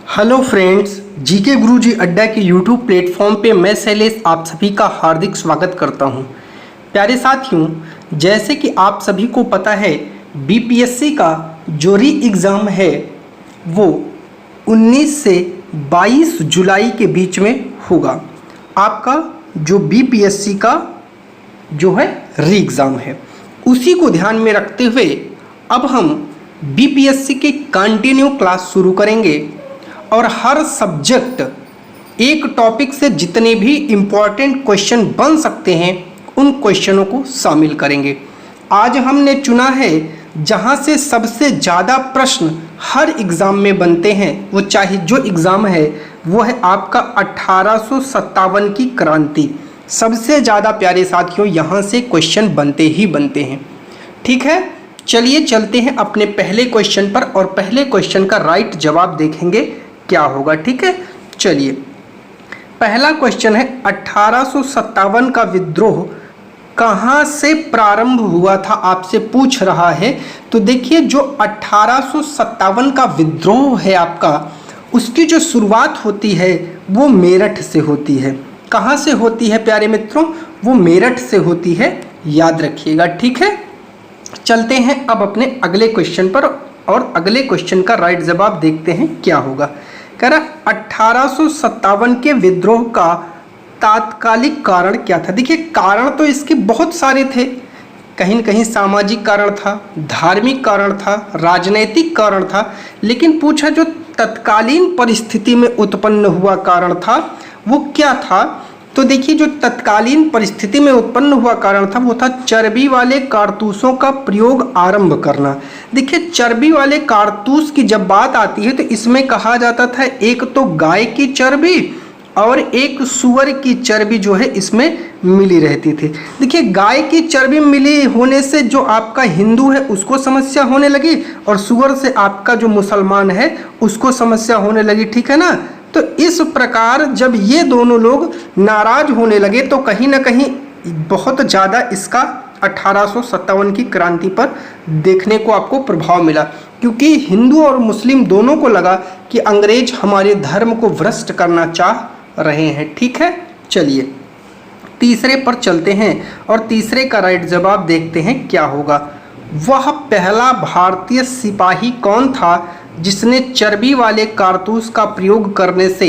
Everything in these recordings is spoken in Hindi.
हेलो फ्रेंड्स, जीके गुरुजी अड्डा के यूट्यूब प्लेटफॉर्म पे मैं शैलेश आप सभी का हार्दिक स्वागत करता हूं। प्यारे साथियों, जैसे कि आप सभी को पता है, बीपीएससी का जो री एग्ज़ाम है वो 19 से 22 जुलाई के बीच में होगा। आपका जो बीपीएससी का जो है री एग्ज़ाम है, उसी को ध्यान में रखते हुए अब हम बीपीएससी के कंटिन्यू क्लास शुरू करेंगे और हर सब्जेक्ट एक टॉपिक से जितने भी इम्पॉर्टेंट क्वेश्चन बन सकते हैं उन क्वेश्चनों को शामिल करेंगे। आज हमने चुना है जहां से सबसे ज़्यादा प्रश्न हर एग्ज़ाम में बनते हैं, वो चाहे जो एग्ज़ाम है वो है आपका 1857 की क्रांति। सबसे ज़्यादा प्यारे साथियों यहाँ से क्वेश्चन बनते ही बनते हैं। ठीक है, चलिए चलते हैं अपने पहले क्वेश्चन पर और पहले क्वेश्चन का राइट जवाब देखेंगे क्या होगा। ठीक है, चलिए पहला क्वेश्चन है 1857 का विद्रोह कहाँ से प्रारंभ हुआ था, आपसे पूछ रहा है। तो देखिए, जो 1857 का विद्रोह है आपका, उसकी जो शुरुआत होती है वो मेरठ से होती है। कहाँ से होती है प्यारे मित्रों? वो मेरठ से होती है, याद रखिएगा। ठीक है, चलते हैं अब अपने अगले क्वेश्चन पर और अगले क्वेश्चन का राइट जवाब देखते हैं क्या होगा। कह रहा 1857 के विद्रोह का तात्कालिक कारण क्या था। देखिए, कारण तो इसके बहुत सारे थे। कहीं न कहीं सामाजिक कारण था, धार्मिक कारण था, राजनैतिक कारण था, लेकिन पूछा जो तत्कालीन परिस्थिति में उत्पन्न हुआ कारण था वो क्या था। तो देखिए, जो तत्कालीन परिस्थिति में उत्पन्न हुआ कारण था वो था चर्बी वाले कारतूसों का प्रयोग आरंभ करना। देखिए, चर्बी वाले कारतूस की जब बात आती है तो इसमें कहा जाता था एक तो गाय की चर्बी और एक सूअर की चर्बी जो है इसमें मिली रहती थी। देखिए, गाय की चर्बी मिली होने से जो आपका हिंदू है उसको समस्या होने लगी और सूअर से आपका जो मुसलमान है उसको समस्या होने लगी। ठीक है ना। तो इस प्रकार जब ये दोनों लोग नाराज होने लगे तो कहीं ना कहीं बहुत ज़्यादा इसका 1857 की क्रांति पर देखने को आपको प्रभाव मिला, क्योंकि हिंदू और मुस्लिम दोनों को लगा कि अंग्रेज हमारे धर्म को भ्रष्ट करना चाह रहे हैं। ठीक है, चलिए तीसरे पर चलते हैं और तीसरे का राइट जवाब देखते हैं क्या होगा। वह पहला भारतीय सिपाही कौन था जिसने चर्बी वाले कारतूस का प्रयोग करने से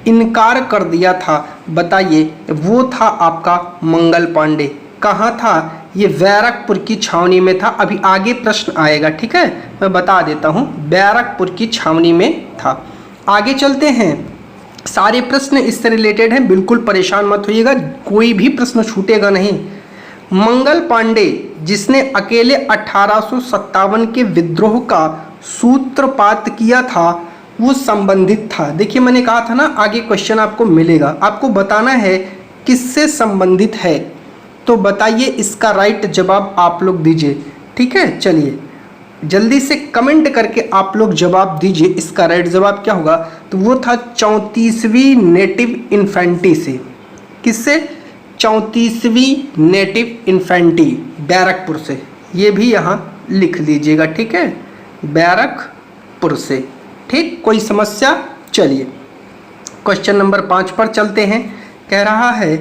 इनकार कर दिया था? बताइए। वो था आपका मंगल पांडे। कहाँ था ये? बैरकपुर की छावनी में था। अभी आगे प्रश्न आएगा, ठीक है, मैं बता देता हूँ। बैरकपुर की छावनी में था। आगे चलते हैं, सारे प्रश्न इससे रिलेटेड हैं, बिल्कुल परेशान मत होइएगा, कोई भी प्रश्न छूटेगा नहीं। मंगल पांडे जिसने अकेले 1857 के विद्रोह का सूत्रपात किया था वो संबंधित था। देखिए, मैंने कहा था ना आगे क्वेश्चन आपको मिलेगा, आपको बताना है किससे संबंधित है। तो बताइए, इसका राइट जवाब आप लोग दीजिए। ठीक है, चलिए जल्दी से कमेंट करके आप लोग जवाब दीजिए, इसका राइट जवाब क्या होगा। तो वो था 34वीं नेटिव इन्फेंट्री से। किससे? 34वीं नेटिव इन्फेंट्री, बैरकपुर से। ये भी यहाँ लिख लीजिएगा, ठीक है, बैरकपुर से। ठीक, कोई समस्या? चलिए क्वेश्चन नंबर 5 पर चलते हैं। कह रहा है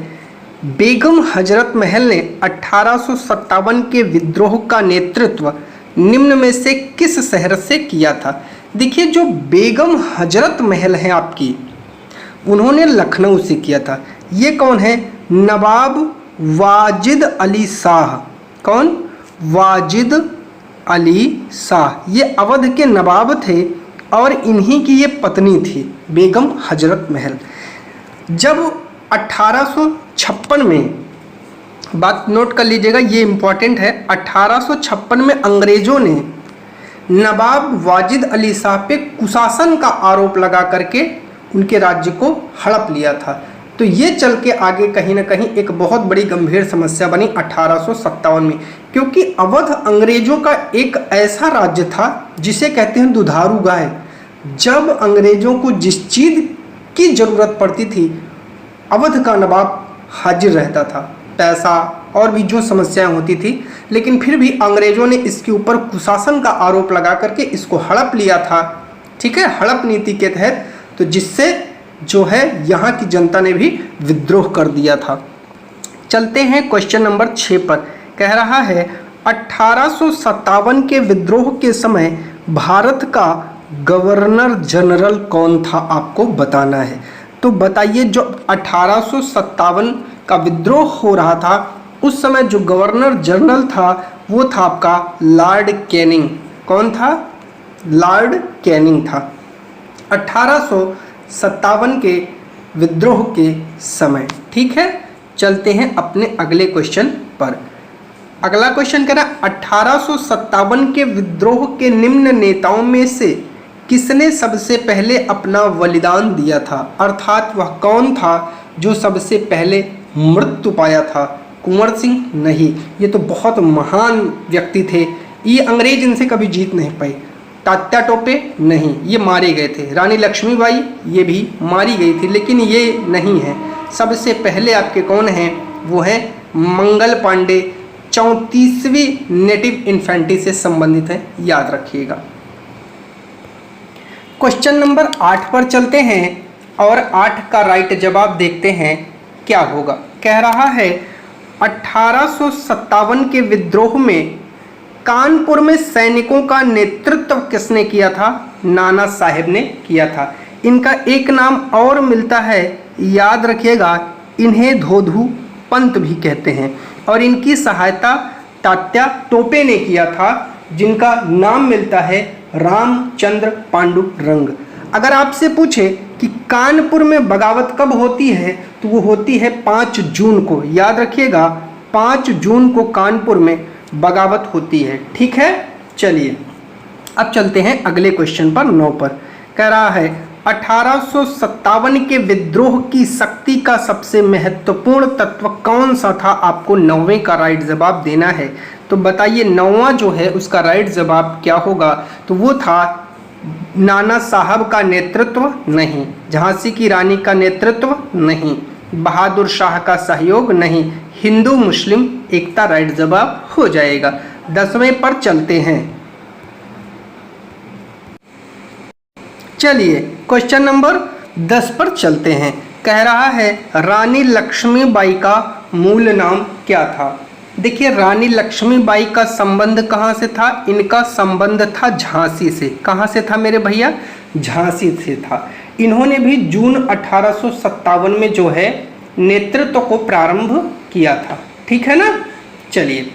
बेगम हजरत महल ने 1857 के विद्रोह का नेतृत्व निम्न में से किस शहर से किया था? देखिए, जो बेगम हजरत महल है आपकी, उन्होंने लखनऊ से किया था। ये कौन है? नवाब वाजिद अली शाह। कौन? वाजिद अली शाह। ये अवध के नवाब थे और इन्हीं की ये पत्नी थी बेगम हजरत महल। जब 1856 में, बात नोट कर लीजिएगा, ये इम्पॉर्टेंट है, 1856 में अंग्रेजों ने नवाब वाजिद अली शाह पे कुशासन का आरोप लगा करके उनके राज्य को हड़प लिया था। तो ये चल के आगे कहीं ना कहीं एक बहुत बड़ी गंभीर समस्या बनी 1857 में, क्योंकि अवध अंग्रेजों का एक ऐसा राज्य था जिसे कहते हैं दुधारू गाय। जब अंग्रेजों को जिस चीज़ की ज़रूरत पड़ती थी अवध का नवाब हाजिर रहता था, पैसा और भी जो समस्याएं होती थी, लेकिन फिर भी अंग्रेजों ने इसके ऊपर कुशासन का आरोप लगा करके इसको हड़प लिया था। ठीक है, हड़प नीति के तहत तो जिससे जो है यहाँ की जनता ने भी विद्रोह कर दिया था। चलते हैं क्वेश्चन नंबर 6 पर। कह रहा है 1857 के विद्रोह के समय भारत का गवर्नर जनरल कौन था, आपको बताना है। तो बताइए, जो 1857 का विद्रोह हो रहा था उस समय जो गवर्नर जनरल था वो था आपका लॉर्ड कैनिंग। कौन था? लॉर्ड कैनिंग था 1857 के विद्रोह के समय। ठीक है, चलते हैं अपने अगले क्वेश्चन पर। अगला क्वेश्चन कह रहा है 1857 के विद्रोह के निम्न नेताओं में से किसने सबसे पहले अपना बलिदान दिया था, अर्थात वह कौन था जो सबसे पहले मृत्यु पाया था? कुंवर सिंह? नहीं, ये तो बहुत महान व्यक्ति थे, ये अंग्रेज इनसे कभी जीत नहीं पाए। तात्या टोपे? नहीं, ये मारे गए थे। रानी लक्ष्मीबाई? ये भी मारी गई थी, लेकिन ये नहीं है। सबसे पहले आपके कौन हैं? वो है मंगल पांडे, 34वीं नेटिव इन्फेंट्री से संबंधित है, याद रखिएगा। क्वेश्चन नंबर 8 पर चलते हैं और 8 का राइट जवाब देखते हैं क्या होगा। कह रहा है 1857 के विद्रोह में कानपुर में सैनिकों का नेतृत्व किसने किया था? नाना साहेब ने किया था। इनका एक नाम और मिलता है, याद रखिएगा, इन्हें धोधू पंत भी कहते हैं, और इनकी सहायता तात्या टोपे ने किया था, जिनका नाम मिलता है रामचंद्र पांडुरंग। अगर आपसे पूछे कि कानपुर में बगावत कब होती है तो वो होती है 5 जून को, याद रखिएगा 5 जून को कानपुर में बगावत होती है। ठीक है, चलिए अब चलते हैं अगले क्वेश्चन पर 9 पर। कह रहा है 1857 के विद्रोह की शक्ति का सबसे महत्वपूर्ण तत्व कौन सा था? आपको 9वें का राइट जवाब देना है। तो बताइए 9वां जो है उसका राइट जवाब क्या होगा? तो वो था नाना साहब का नेतृत्व? नहीं। झांसी की रानी का नेतृत्व? नहीं। बहादुर शाह का सहयोग? नहीं। हिंदू मुस्लिम एकता राइट जवाब हो जाएगा। 10वें पर चलते हैं। चलिए क्वेश्चन नंबर 10 पर चलते हैं। कह रहा है रानी लक्ष्मीबाई का मूल नाम क्या था? देखिए, रानी लक्ष्मीबाई का संबंध कहाँ से था? इनका संबंध था झांसी से। कहाँ से था मेरे भैया? झांसी से था। इन्होंने भी जून 1857 में जो है नेतृत्व को प्रारंभ किया था। ठीक है ना। चलिए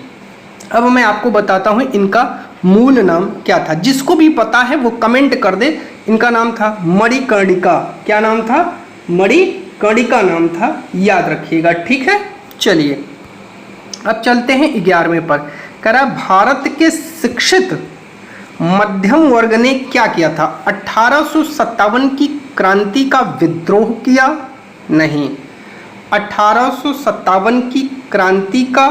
अब मैं आपको बताता हूँ इनका मूल नाम क्या था। जिसको भी पता है वो कमेंट कर दे। इनका नाम था मणिकर्णिका। क्या नाम था? मणिकर्णिका नाम था, याद रखिएगा। ठीक है, चलिए अब चलते हैं 11वें पर। कह रहा भारत के शिक्षित मध्यम वर्ग ने क्या किया था? 1857 की क्रांति का विद्रोह किया? नहीं। 1857 की क्रांति का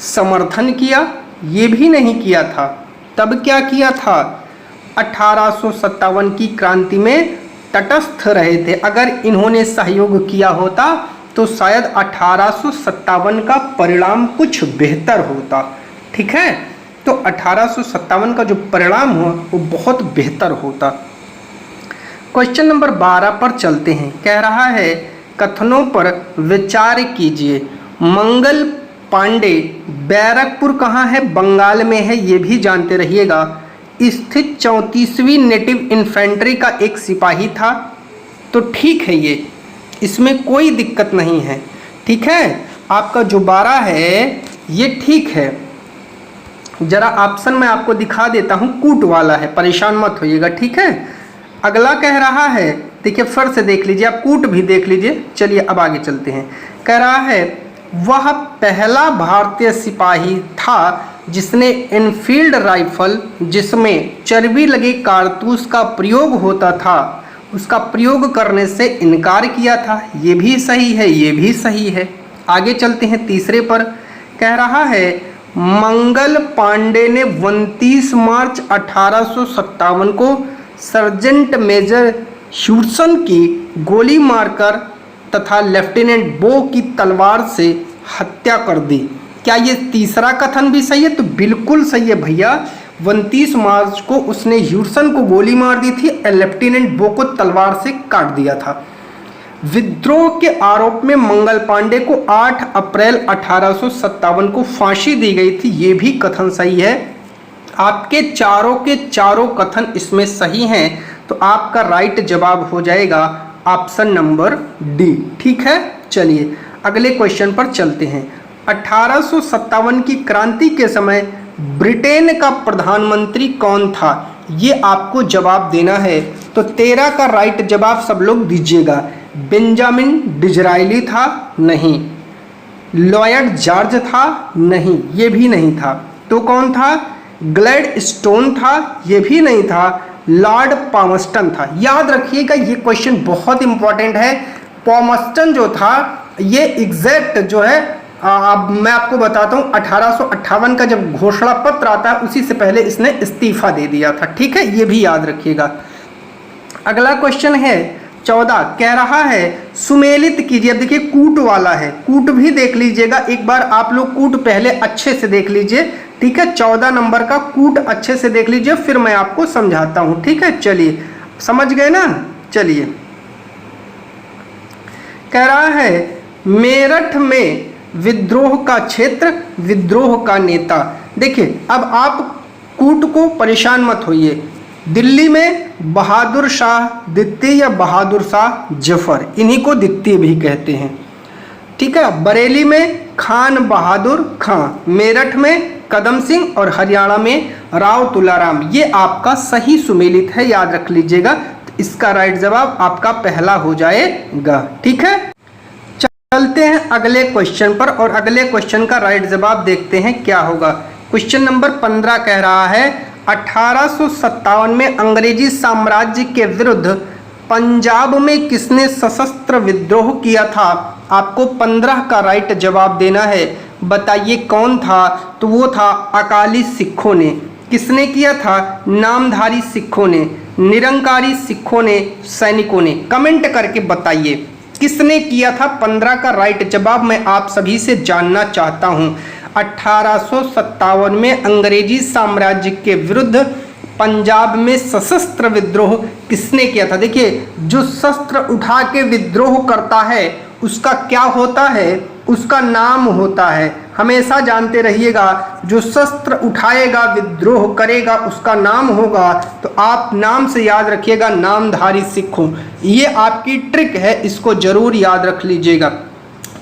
समर्थन किया? ये भी नहीं किया था। तब क्या किया था? 1857 की क्रांति में तटस्थ रहे थे। अगर इन्होंने सहयोग किया होता तो शायद 1857 का परिणाम कुछ बेहतर होता। ठीक है, तो 1857 का जो परिणाम हुआ वो बहुत बेहतर होता। क्वेश्चन नंबर 12 पर चलते हैं। कह रहा है कथनों पर विचार कीजिए। मंगल पांडे बैरकपुर कहाँ है? बंगाल में है, ये भी जानते रहिएगा। स्थित 34वीं नेटिव इन्फेंट्री का एक सिपाही था। तो ठीक है, ये इसमें कोई दिक्कत नहीं है। ठीक है, आपका जो 12 है ये ठीक है। जरा ऑप्शन मैं आपको दिखा देता हूँ, कूट वाला है, परेशान मत होइएगा। ठीक है, अगला कह रहा है, देखिए फिर से देख लीजिए, आप कूट भी देख लीजिए। चलिए अब आगे चलते हैं। कह रहा है वह पहला भारतीय सिपाही था जिसने इनफील्ड राइफल, जिसमें चर्बी लगे कारतूस का प्रयोग होता था, उसका प्रयोग करने से इनकार किया था। ये भी सही है, ये भी सही है। आगे चलते हैं तीसरे पर। कह रहा है मंगल पांडे ने 29 मार्च 1857 को सर्जेंट मेजर ह्यूडसन की गोली मारकर तथा लेफ्टिनेंट बो की तलवार से हत्या कर दी। क्या ये तीसरा कथन भी सही है? तो बिल्कुल सही है भैया। 29 मार्च को उसने ह्यूसन को गोली मार दी थी और लेफ्टिनेंट बो को तलवार से काट दिया था। विद्रोह के आरोप में मंगल पांडे को 8 अप्रैल 1857 को फांसी दी गई थी। ये भी कथन सही है। आपके चारों के चारों कथन इसमें सही हैं, तो आपका राइट जवाब हो जाएगा ऑप्शन नंबर डी। ठीक है, चलिए अगले क्वेश्चन पर चलते हैं। 1857 की क्रांति के समय ब्रिटेन का प्रधानमंत्री कौन था? ये आपको जवाब देना है, तो 13 का राइट जवाब सब लोग दीजिएगा। बेंजामिन डिज़रायली था? नहीं। लॉयड जॉर्ज था? नहीं, ये भी नहीं था। तो कौन था? ग्लैडस्टोन था? ये भी नहीं था। लॉर्ड पामस्टन था। याद रखिएगा, ये क्वेश्चन बहुत इंपॉर्टेंट है। पामस्टन जो था, ये एग्जैक्ट जो है, अब मैं आपको बताता हूँ, 1858 का जब घोषणा पत्र आता है उसी से पहले इसने इस्तीफा दे दिया था। ठीक है, ये भी याद रखिएगा। अगला क्वेश्चन है 14, कह रहा है सुमेलित कीजिए। अब देखिए कूट वाला है, कूट भी देख लीजिएगा एक बार आप लोग, कूट पहले अच्छे से देख लीजिए। ठीक है, 14 नंबर का कूट अच्छे से देख लीजिए, फिर मैं आपको समझाता हूँ। ठीक है, चलिए समझ गए ना। चलिए कह रहा है मेरठ में विद्रोह का क्षेत्र, विद्रोह का नेता। देखिए अब आप कूट को परेशान मत होइए। दिल्ली में बहादुर शाह द्वितीय या बहादुर शाह जफर, इन्हीं को द्वितीय भी कहते हैं। ठीक है, बरेली में खान बहादुर खां, मेरठ में कदम सिंह और हरियाणा में राव तुलाराम। ये आपका सही सुमेलित है, याद रख लीजिएगा। तो इसका राइट जवाब आपका पहला हो जाएगा। ठीक है, चलते हैं अगले क्वेश्चन पर और अगले क्वेश्चन का राइट जवाब देखते हैं क्या होगा। क्वेश्चन नंबर 15 कह रहा है 1857 में अंग्रेजी साम्राज्य के विरुद्ध पंजाब में किसने सशस्त्र विद्रोह किया था? आपको 15 का राइट जवाब देना है। बताइए कौन था? तो वो था अकाली सिखों ने। किसने किया था? नामधारी सिखों ने, निरंकारी सिखों ने, सैनिकों ने। कमेंट करके बताइए किसने किया था। 15 का राइट जवाब मैं आप सभी से जानना चाहता हूं। 1857 में अंग्रेजी साम्राज्य के विरुद्ध पंजाब में सशस्त्र विद्रोह किसने किया था? देखिए जो शस्त्र उठा के विद्रोह करता है उसका क्या होता है? उसका नाम होता है। हमेशा जानते रहिएगा, जो शस्त्र उठाएगा विद्रोह करेगा उसका नाम होगा। तो आप नाम से याद रखिएगा, नामधारी सिखों। ये आपकी ट्रिक है, इसको जरूर याद रख लीजिएगा।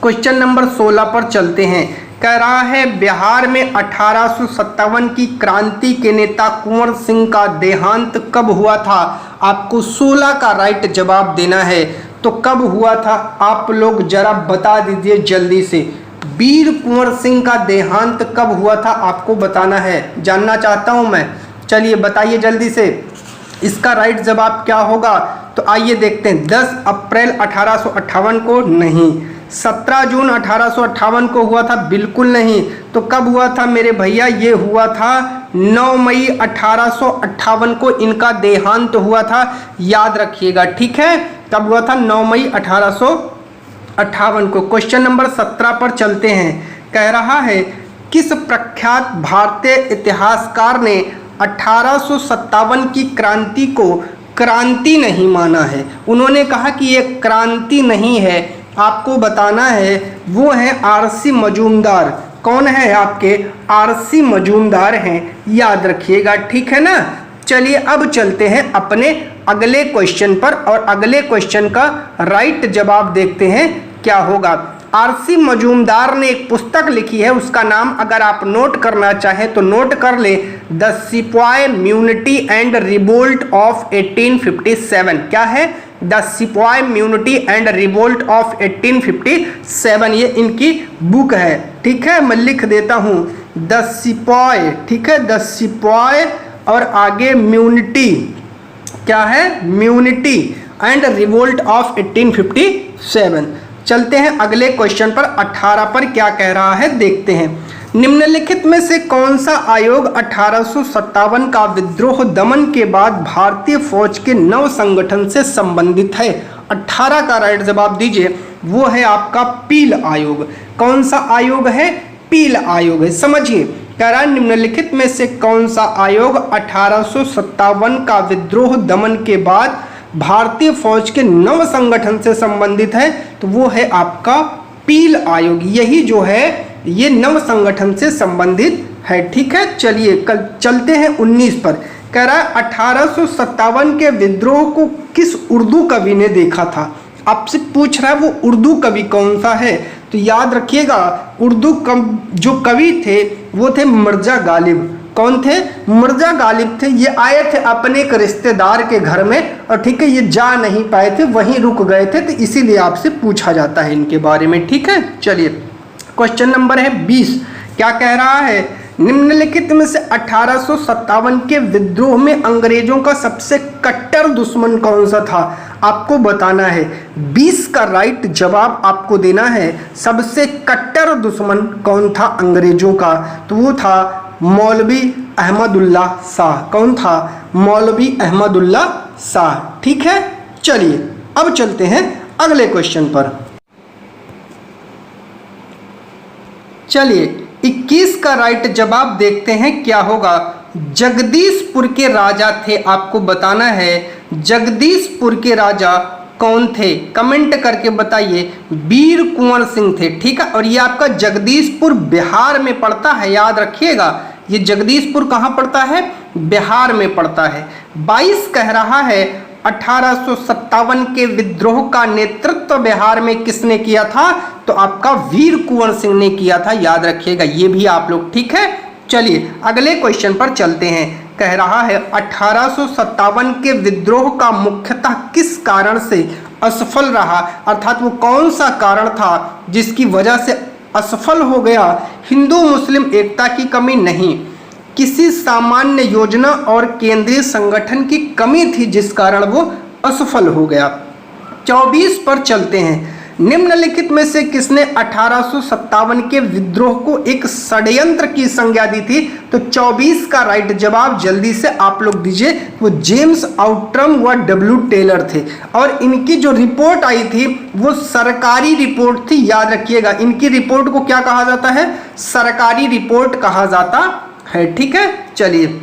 क्वेश्चन नंबर 16 पर चलते हैं। कह रहा है बिहार में 1857 की क्रांति के नेता कुंवर सिंह का देहांत कब हुआ था? आपको 16 का राइट जवाब देना है। तो कब हुआ था आप लोग जरा बता दीजिए जल्दी से। वीर कुंवर सिंह का देहांत कब हुआ था आपको बताना है, जानना चाहता हूं मैं। चलिए बताइए जल्दी से, इसका राइट जवाब क्या होगा? तो आइए देखते हैं। 10 अप्रैल 1858 को नहीं। 17 जून 1858 को हुआ था? बिल्कुल नहीं। तो कब हुआ था मेरे भैया? ये हुआ था 9 मई 1858 को इनका देहांत हुआ था, याद रखिएगा। ठीक है, तब हुआ था 9 मई 1858 को। क्वेश्चन नंबर 17 पर चलते हैं। कह रहा है किस प्रख्यात भारतीय इतिहासकार ने 1857 की क्रांति को क्रांति नहीं माना है? उन्होंने कहा कि ये क्रांति नहीं है, आपको बताना है। वो है आरसी मजूमदार। कौन है आपके? आरसी मजूमदार हैं, याद रखिएगा। ठीक है ना। चलिए अब चलते हैं अपने अगले क्वेश्चन पर और अगले क्वेश्चन का राइट जवाब देखते हैं क्या होगा। आरसी मजूमदार ने एक पुस्तक लिखी है, उसका नाम अगर आप नोट करना चाहें तो नोट कर ले, द सिपाही म्यूनिटी एंड रिवोल्ट ऑफ 1857। क्या है? द सिपाही म्यूनिटी एंड रिवोल्ट ऑफ 1857, ये इनकी बुक है। ठीक है, मैं लिख देता हूँ द सिपाही। ठीक है, द सिपाही और आगे म्यूनिटी, क्या है? म्यूनिटी एंड रिवोल्ट ऑफ 1857। चलते हैं अगले क्वेश्चन पर। 18 पर क्या कह रहा है देखते हैं। निम्नलिखित में से कौन सा आयोग 1857 का विद्रोह दमन के बाद भारतीय फौज के नव संगठन से संबंधित है? 18 का राइट जवाब दीजिए। वो है आपका पील आयोग। कौन सा आयोग है? पील आयोग है। समझिए कह रहा है निम्नलिखित में से कौन सा आयोग 1857 का विद्रोह दमन के बाद भारतीय फौज के नव संगठन से संबंधित है? तो वो है आपका पील आयोग। यही जो है ये नव संगठन से संबंधित है। ठीक है, चलिए कल चलते हैं 19 पर। कह रहा है 1857 के विद्रोह को किस उर्दू कवि ने देखा था? आपसे पूछ रहा है वो उर्दू कवि कौन सा है। तो याद रखिएगा उर्दू जो कवि थे वो थे मिर्जा गालिब। कौन थे? मिर्जा गालिब थे। ये आए थे अपने एक रिश्तेदार के घर में और ठीक है ये जा नहीं पाए थे, वहीं रुक गए थे, तो इसीलिए आपसे पूछा जाता है इनके बारे में। ठीक है, चलिए क्वेश्चन नंबर है 20। क्या कह रहा है? निम्नलिखित में से 1857 के विद्रोह में अंग्रेजों का सबसे कट्टर दुश्मन कौन सा था? आपको बताना है। 20 का राइट जवाब आपको देना है। सबसे कट्टर दुश्मन कौन था अंग्रेजों का? तो वो था मौलवी अहमदुल्ला शाह। कौन था? मौलवी अहमदुल्ला शाह। ठीक है, चलिए अब चलते हैं अगले क्वेश्चन पर। चलिए 21 का राइट जवाब देखते हैं क्या होगा। जगदीशपुर के राजा थे। आपको बताना है जगदीशपुर के राजा कौन थे? कमेंट करके बताइए। वीर कुंवर सिंह थे। ठीक है, और ये आपका जगदीशपुर बिहार में पड़ता है, याद रखिएगा। ये जगदीशपुर कहाँ पड़ता है? बिहार में पड़ता है। 22 कह रहा है 1857 के विद्रोह का नेतृत्व बिहार में किसने किया था? तो आपका वीर कुंवर सिंह ने किया था, याद रखिएगा ये भी आप लोग। ठीक है, चलिए अगले क्वेश्चन पर चलते हैं। कह रहा है 1857 के विद्रोह का मुख्यतः किस कारण से असफल रहा? अर्थात वो कौन सा कारण था जिसकी वजह से असफल हो गया? हिंदू मुस्लिम एकता की कमी नहीं, किसी सामान्य योजना और केंद्रीय संगठन की कमी थी जिस कारण वो असफल हो गया। 24 पर चलते हैं। निम्नलिखित में से किसने 1857 के विद्रोह को एक षड्यंत्र की संज्ञा दी थी? तो 24 का राइट जवाब जल्दी से आप लोग दीजिए। वो जेम्स आउट्रम व डब्ल्यू टेलर थे और इनकी जो रिपोर्ट आई थी वो सरकारी रिपोर्ट थी, याद रखिएगा। इनकी रिपोर्ट को क्या कहा जाता है? सरकारी रिपोर्ट कहा जाता है। ठीक है, चलिए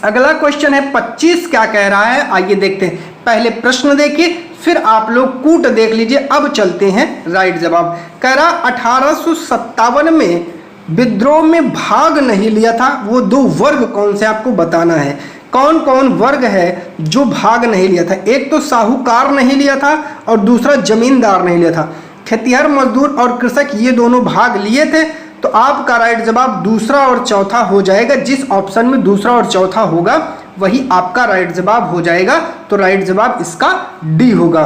अगला क्वेश्चन है 25। क्या कह रहा है आइए देखते हैं। पहले प्रश्न देखिए फिर आप लोग कूट देख लीजिए। अब चलते हैं राइट जवाब। कह रहा 1857 में विद्रोह में भाग नहीं लिया था वो दो वर्ग कौन से? आपको बताना है कौन कौन वर्ग है जो भाग नहीं लिया था। एक तो साहूकार नहीं लिया था और दूसरा जमींदार नहीं लिया था। खेतिहर मजदूर और कृषक ये दोनों भाग लिए थे। तो आपका राइट जवाब दूसरा और चौथा हो जाएगा। जिस ऑप्शन में दूसरा और चौथा होगा वही आपका राइट जवाब हो जाएगा। तो राइट जवाब इसका डी होगा।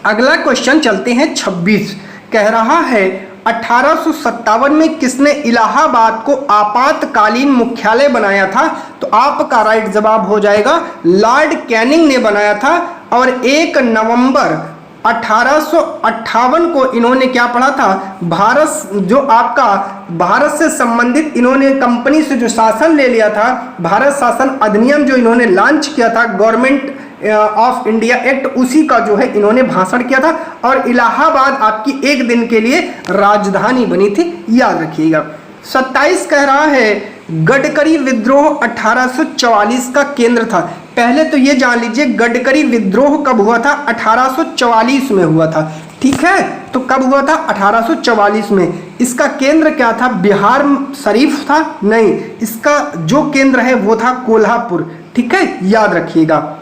अगला क्वेश्चन चलते हैं 26। कह रहा है 1857 में किसने इलाहाबाद को आपातकालीन मुख्यालय बनाया था? तो आपका राइट जवाब हो जाएगा लॉर्ड कैनिंग ने बनाया था। और 1 नवंबर 1858 को इन्होंने क्या पढ़ा था? भारत जो आपका भारत से संबंधित इन्होंने कंपनी से जो शासन ले लिया था, भारत शासन अधिनियम जो इन्होंने लॉन्च किया था, गवर्नमेंट ऑफ इंडिया एक्ट, उसी का जो है इन्होंने भाषण किया था। और इलाहाबाद आपकी एक दिन के लिए राजधानी बनी थी, याद रखिएगा। 27 कह रहा है गडकरी विद्रोह 1844 का केंद्र था। पहले तो ये जान लीजिए गडकरी विद्रोह कब हुआ था? 1844 में हुआ था। ठीक है, तो कब हुआ था? 1844 में। इसका केंद्र क्या था? बिहार शरीफ था? नहीं, इसका जो केंद्र है वो था कोल्हापुर। ठीक है, याद रखिएगा।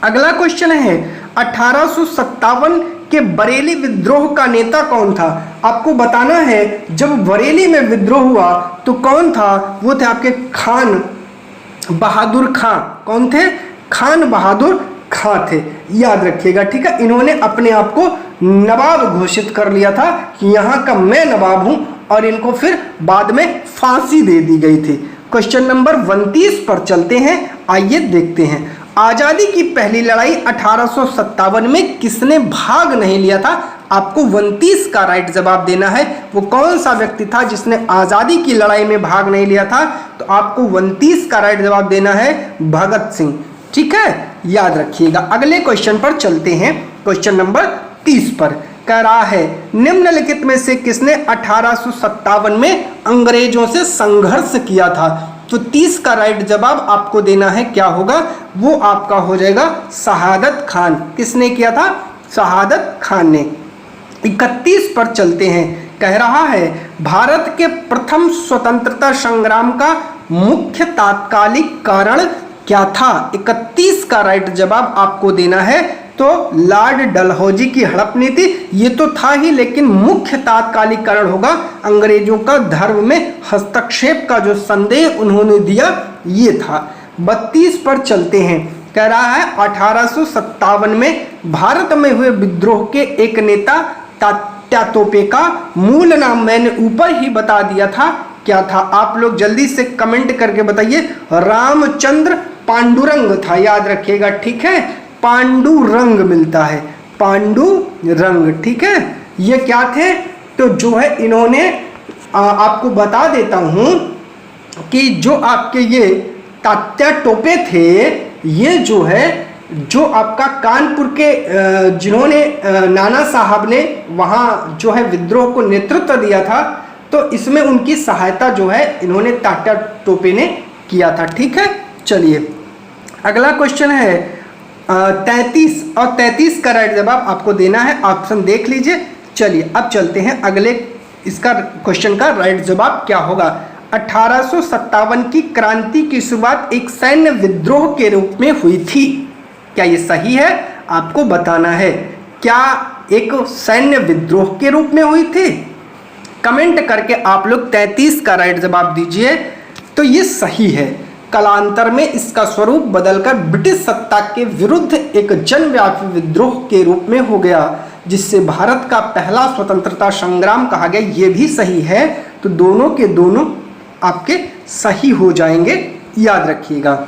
अगला क्वेश्चन है 1857 के बरेली विद्रोह का नेता कौन था? आपको बताना है जब बरेली में विद्रोह हुआ तो कौन था? वो थे आपके खान बहादुर खां। कौन थे? खान बहादुर खां थे, याद रखिएगा। ठीक है, इन्होंने अपने आप को नवाब घोषित कर लिया था कि यहाँ का मैं नवाब हूँ, और इनको फिर बाद में फांसी दे दी गई थी। क्वेश्चन नंबर 29 पर चलते हैं, आइए देखते हैं। आज़ादी की पहली लड़ाई 1857 में किसने भाग नहीं लिया था? आपको 29 का राइट जवाब देना है। वो कौन सा व्यक्ति था जिसने आज़ादी की लड़ाई में भाग नहीं लिया था? तो आपको 29 का राइट जवाब देना है भगत सिंह। ठीक है, याद रखिएगा। अगले क्वेश्चन पर चलते हैं, क्वेश्चन नंबर 30 पर। कह रहा है निम्नलिखित में से किसने 1857 में अंग्रेजों से संघर्ष किया था। तो 30 का राइट जवाब आपको देना है, क्या होगा, वो आपका हो जाएगा शहादत खान। किसने किया था, शहादत खान ने। 31 पर चलते हैं, कह रहा है भारत के प्रथम स्वतंत्रता संग्राम का मुख्य तात्कालिक कारण क्या था। 31 का राइट जवाब आपको देना है। तो लॉर्ड डलहौजी की हड़प नीति, ये तो था ही, लेकिन मुख्य तात्कालिक कारण होगा अंग्रेजों का धर्म में हस्तक्षेप का जो संदेह उन्होंने दिया, ये था। 32 पर चलते हैं, कह रहा है 1857 में भारत में हुए विद्रोह के एक नेता तात्या तोपे का मूल नाम मैंने ऊपर ही बता दिया था, क्या था। आप लोग जल्दी से कमेंट करके बताइए। रामचंद्र पांडुरंग था, याद रखिएगा, ठीक है। पांडुरंग मिलता है, पांडुरंग, ठीक है। ये क्या थे, तो जो है इन्होंने आपको बता देता हूं कि जो आपके ये तात्या टोपे थे, ये जो है जो आपका कानपुर के जिन्होंने नाना साहब ने वहाँ जो है विद्रोह को नेतृत्व दिया था, तो इसमें उनकी सहायता जो है इन्होंने तात्या टोपे ने किया था, ठीक है। चलिए अगला क्वेश्चन है 33, और 33 का राइट जवाब आपको देना है, ऑप्शन देख लीजिए। चलिए अब चलते हैं अगले, इसका क्वेश्चन का राइट जवाब क्या होगा। 1857 की क्रांति की शुरुआत एक सैन्य विद्रोह के रूप में हुई थी, क्या ये सही है, आपको बताना है। क्या एक सैन्य विद्रोह के रूप में हुई थी, कमेंट करके आप लोग 33 का राइट जवाब दीजिए। तो ये सही है। कालांतर में इसका स्वरूप बदलकर ब्रिटिश सत्ता के विरुद्ध एक जनव्यापी विद्रोह के रूप में हो गया, जिससे भारत का पहला स्वतंत्रता संग्राम कहा गया, ये भी सही है। तो दोनों के दोनों आपके सही हो जाएंगे, याद रखिएगा।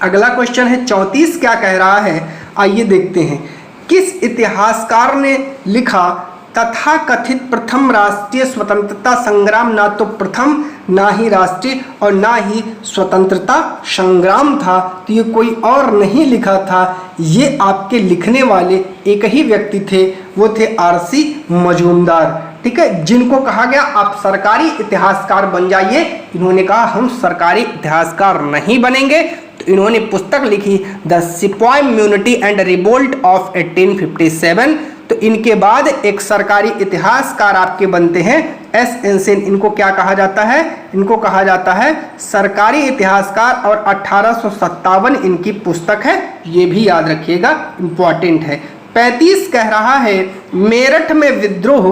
अगला क्वेश्चन है 34, क्या कह रहा है, आइए देखते हैं। किस इतिहासकार ने लिखा तथा कथित प्रथम राष्ट्रीय स्वतंत्रता संग्राम ना तो प्रथम, ना ही राष्ट्रीय और ना ही स्वतंत्रता संग्राम था। तो ये कोई और नहीं लिखा था, ये आपके लिखने वाले एक ही व्यक्ति थे, वो थे आरसी मजूमदार, ठीक है, जिनको कहा गया आप सरकारी इतिहासकार बन जाइए। इन्होंने कहा हम सरकारी इतिहासकार नहीं बनेंगे, तो इन्होंने पुस्तक लिखी द सिपाही म्यूनिटी एंड रिवोल्ट ऑफ 1857। तो इनके बाद एक सरकारी इतिहासकार आपके बनते हैं एस एन सेन। इनको क्या कहा जाता है, इनको कहा जाता है सरकारी इतिहासकार, और 1857 इनकी पुस्तक है, ये भी याद रखिएगा, इंपॉर्टेंट है। 35 कह रहा है मेरठ में विद्रोह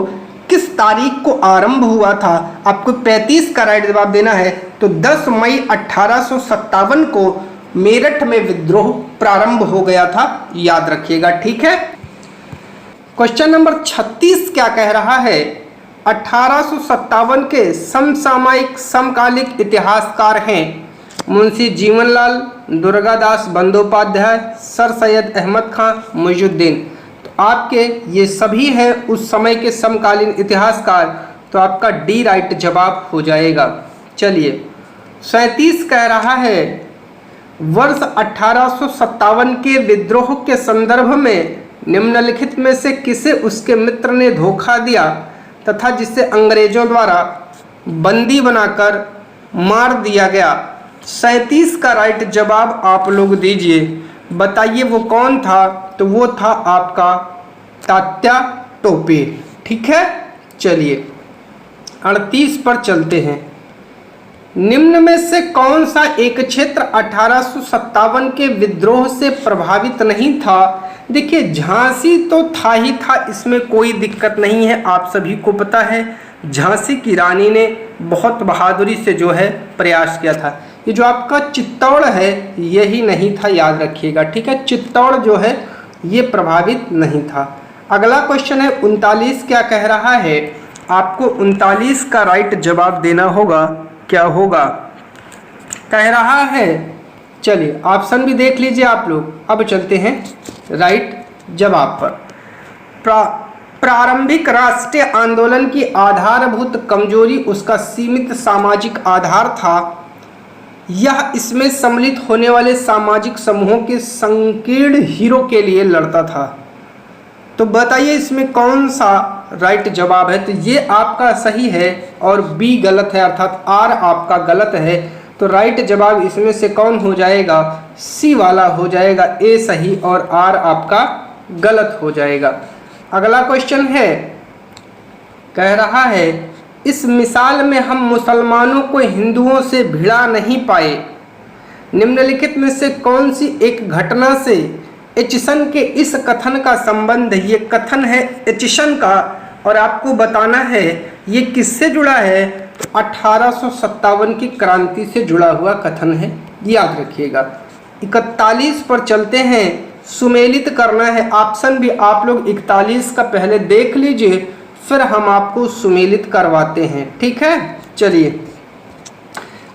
किस तारीख को आरंभ हुआ था। आपको 35 का राइट जवाब देना है। तो 10 मई 1857 को मेरठ में विद्रोह प्रारंभ हो गया था, याद रखिएगा, ठीक है। क्वेश्चन नंबर 36 क्या कह रहा है, 1857 के समसामयिक समकालिक इतिहासकार हैं मुंशी जीवनलाल, दुर्गादास बंदोपाध्याय, सर सैयद अहमद खान, मुइजुद्दीन। तो आपके ये सभी हैं उस समय के समकालीन इतिहासकार, तो आपका डी राइट जवाब हो जाएगा। चलिए 37 कह रहा है वर्ष 1857 के विद्रोह के संदर्भ में निम्नलिखित में से किसे उसके मित्र ने धोखा दिया तथा जिसे अंग्रेजों द्वारा बंदी बनाकर मार दिया गया। 37 का राइट जवाब आप लोग दीजिए, बताइए वो कौन था। तो वो था आपका तात्या टोपे, ठीक है। चलिए 38 पर चलते हैं। निम्न में से कौन सा एक क्षेत्र 1857 के विद्रोह से प्रभावित नहीं था। देखिए झांसी तो था ही था, इसमें कोई दिक्कत नहीं है, आप सभी को पता है झांसी की रानी ने बहुत बहादुरी से जो है प्रयास किया था। ये जो आपका चित्तौड़ है यही नहीं था, याद रखिएगा, ठीक है। चित्तौड़ जो है ये प्रभावित नहीं था। अगला क्वेश्चन है 39, क्या कह रहा है, आपको 39 का राइट जवाब देना होगा, क्या होगा, कह रहा है। चलिए ऑप्शन भी देख लीजिए आप लोग। अब चलते हैं राइट जवाब पर। प्रारंभिक राष्ट्रीय आंदोलन की आधारभूत कमजोरी उसका सीमित सामाजिक आधार था। यह इसमें सम्मिलित होने वाले सामाजिक समूहों के संकीर्ण हितों के लिए लड़ता था। तो बताइए इसमें कौन सा राइट जवाब है। तो ये आपका सही है और बी गलत है, अर्थात आर आपका गलत है। तो राइट जवाब इसमें से कौन हो जाएगा, सी वाला हो जाएगा, ए सही और आर आपका गलत हो जाएगा। अगला क्वेश्चन है, कह रहा है इस मिसाल में हम मुसलमानों को हिंदुओं से भिड़ा नहीं पाए। निम्नलिखित में से कौन सी एक घटना से एचिसन के इस कथन का संबंध, ये कथन है एचिसन का और आपको बताना है ये किससे जुड़ा है। तो 1857 की क्रांति से जुड़ा हुआ कथन है, याद रखिएगा। 41 पर चलते हैं, सुमेलित करना है। ऑप्शन भी आप लोग 41 का पहले देख लीजिए, फिर हम आपको सुमेलित करवाते हैं, ठीक है। चलिए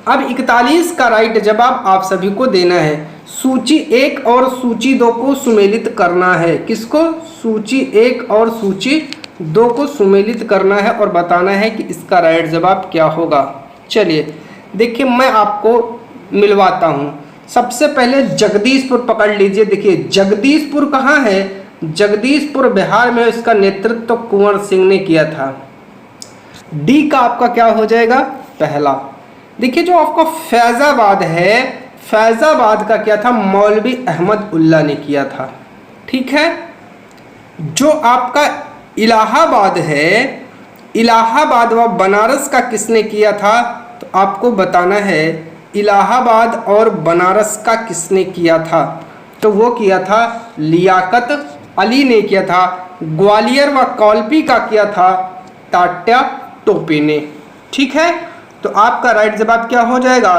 अब 41 का राइट जवाब आप सभी को देना है। सूची 1 और सूची 2 को सुमेलित करना है। किसको, सूची 1 और सूची 2 को सुमेलित करना है और बताना है कि इसका राइट जवाब क्या होगा। चलिए देखिए मैं आपको मिलवाता हूँ। सबसे पहले जगदीशपुर पकड़ लीजिए। देखिए जगदीशपुर कहाँ है, जगदीशपुर बिहार में, इसका नेतृत्व कुंवर सिंह ने किया था। डी का आपका क्या हो जाएगा, पहला। देखिए जो आपका फैजाबाद है, फैजाबाद का क्या था, मौलवी अहमद उल्ला ने किया था, ठीक है। जो आपका इलाहाबाद है, इलाहाबाद व बनारस का किसने किया था, तो आपको बताना है इलाहाबाद और बनारस का किसने किया था। तो वो किया था लियाकत अली ने किया था। ग्वालियर व कौलपी का किया था तात्या टोपे ने, ठीक है। तो आपका राइट जवाब क्या हो जाएगा,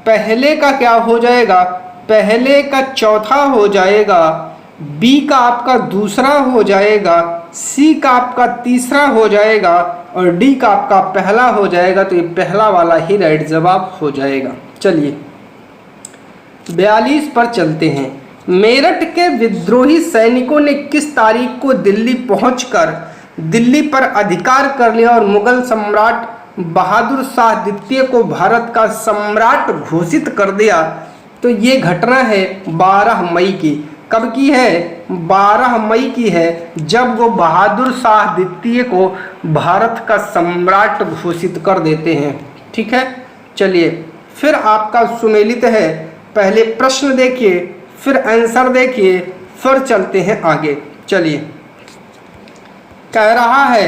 पहले का क्या हो जाएगा, पहले का चौथा हो जाएगा, बी का आपका दूसरा हो जाएगा, सी का आपका तीसरा हो जाएगा और डी का आपका पहला हो जाएगा। तो ये पहला वाला ही राइट जवाब हो जाएगा। चलिए 42 पर चलते हैं। मेरठ के विद्रोही सैनिकों ने किस तारीख को दिल्ली पहुंचकर दिल्ली पर अधिकार कर लिया और मुगल सम्राट बहादुर शाह द्वितीय को भारत का सम्राट घोषित कर दिया। तो ये घटना है 12 मई की। कब की है, 12 मई की है, जब वो बहादुर शाह द्वितीय को भारत का सम्राट घोषित कर देते हैं, ठीक है। चलिए फिर आपका सुमेलित है, पहले प्रश्न देखिए फिर आंसर देखिए फिर चलते हैं आगे। चलिए कह रहा है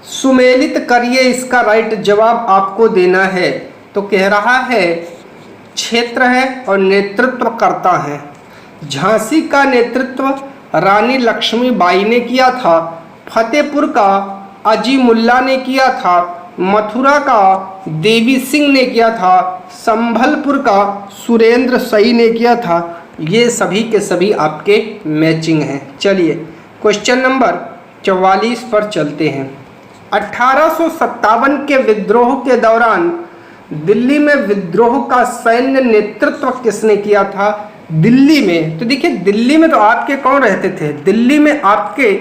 सुमेलित करिए, इसका राइट जवाब आपको देना है। तो कह रहा है क्षेत्र है और नेतृत्व करता है। झांसी का नेतृत्व रानी लक्ष्मीबाई ने किया था, फतेहपुर का अजीमुल्ला ने किया था, मथुरा का देवी सिंह ने किया था, संभलपुर का सुरेंद्र सही ने किया था। ये सभी के सभी आपके मैचिंग हैं। चलिए क्वेश्चन नंबर 44 पर चलते हैं। 1857 के विद्रोह के दौरान दिल्ली में विद्रोह का सैन्य नेतृत्व किसने किया था, दिल्ली में। तो देखिए दिल्ली में तो आपके कौन रहते थे, दिल्ली में आपके